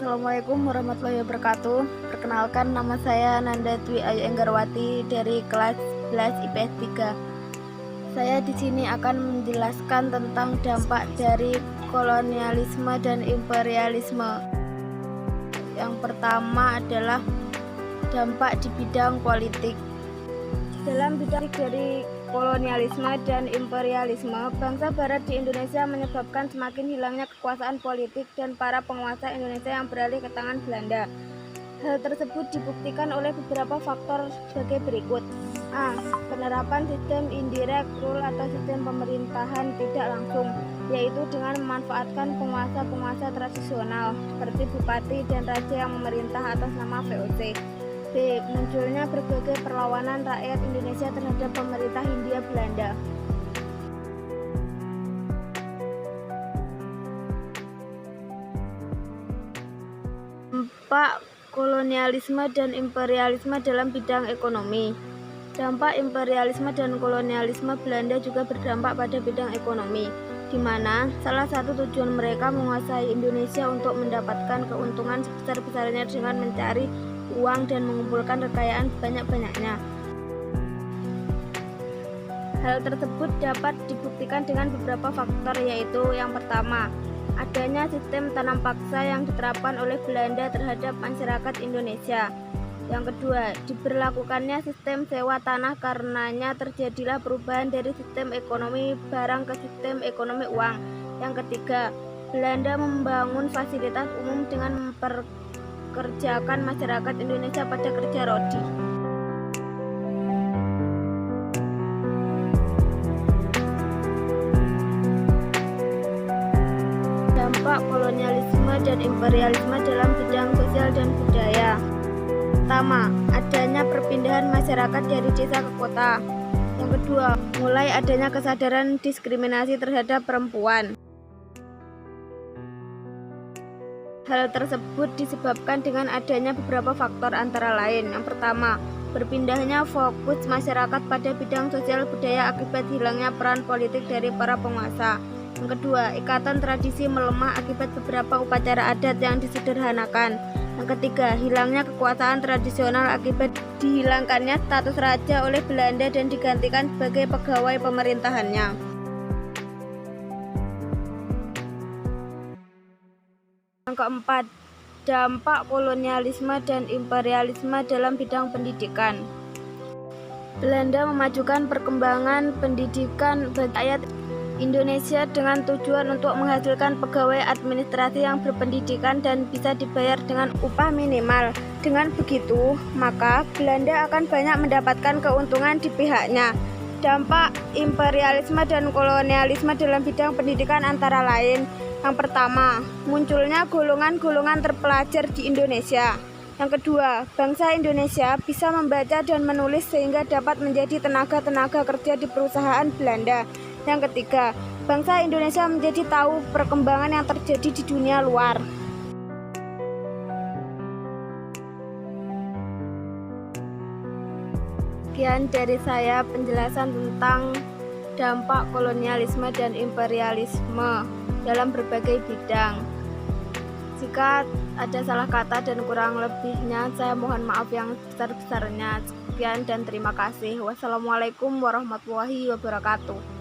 Assalamualaikum warahmatullahi wabarakatuh. Perkenalkan, nama saya Nanda Dwi Ayu Enggarwati dari kelas 11 IPS 3. Saya di sini akan menjelaskan tentang dampak dari kolonialisme dan imperialisme. Yang pertama adalah dampak di bidang politik. Dalam bidang dari kolonialisme dan imperialisme, bangsa barat di Indonesia menyebabkan semakin hilangnya kekuasaan politik dan para penguasa Indonesia yang beralih ke tangan Belanda. Hal tersebut dibuktikan oleh beberapa faktor sebagai berikut. A. Penerapan sistem indirect rule atau sistem pemerintahan tidak langsung, yaitu dengan memanfaatkan penguasa-penguasa tradisional seperti bupati dan raja yang memerintah atas nama VOC. B. Munculnya berbagai perlawanan rakyat Indonesia terhadap pemerintah Hindia Belanda. Dampak kolonialisme dan imperialisme dalam bidang ekonomi. Dampak imperialisme dan kolonialisme Belanda juga berdampak pada bidang ekonomi, di mana salah satu tujuan mereka menguasai Indonesia untuk mendapatkan keuntungan sebesar-besarnya dengan mencari uang dan mengumpulkan kekayaan banyak-banyaknya. Hal tersebut dapat dibuktikan dengan beberapa faktor, yaitu yang pertama, adanya sistem tanam paksa yang diterapkan oleh Belanda terhadap masyarakat Indonesia. Yang kedua, diberlakukannya sistem sewa tanah, karenanya terjadilah perubahan dari sistem ekonomi barang ke sistem ekonomi uang. Yang ketiga, Belanda membangun fasilitas umum dengan memperkerjakan masyarakat Indonesia pada kerja rodi. Dampak kolonialisme dan imperialisme dalam bidang sosial dan budaya. Pertama, adanya perpindahan masyarakat dari desa ke kota. Yang kedua, mulai adanya kesadaran diskriminasi terhadap perempuan. Hal tersebut disebabkan dengan adanya beberapa faktor, antara lain. Yang pertama, berpindahnya fokus masyarakat pada bidang sosial budaya akibat hilangnya peran politik dari para penguasa. Yang kedua, ikatan tradisi melemah akibat beberapa upacara adat yang disederhanakan. Yang ketiga, hilangnya kekuasaan tradisional akibat dihilangkannya status raja oleh Belanda dan digantikan sebagai pegawai pemerintahannya. Yang keempat, dampak kolonialisme dan imperialisme dalam bidang pendidikan. Belanda memajukan perkembangan pendidikan bagi rakyat Indonesia dengan tujuan untuk menghasilkan pegawai administrasi yang berpendidikan dan bisa dibayar dengan upah minimal. Dengan begitu, maka Belanda akan banyak mendapatkan keuntungan di pihaknya. Dampak imperialisme dan kolonialisme dalam bidang pendidikan antara lain. Yang pertama, munculnya golongan-golongan terpelajar di Indonesia. Yang kedua, bangsa Indonesia bisa membaca dan menulis sehingga dapat menjadi tenaga-tenaga kerja di perusahaan Belanda. Yang ketiga, bangsa Indonesia menjadi tahu perkembangan yang terjadi di dunia luar. Sekian dari saya penjelasan tentang dampak kolonialisme dan imperialisme dalam berbagai bidang. Jika ada salah kata dan kurang lebihnya, saya mohon maaf yang sebesar-besarnya. Sekian dan terima kasih. Wassalamualaikum warahmatullahi wabarakatuh.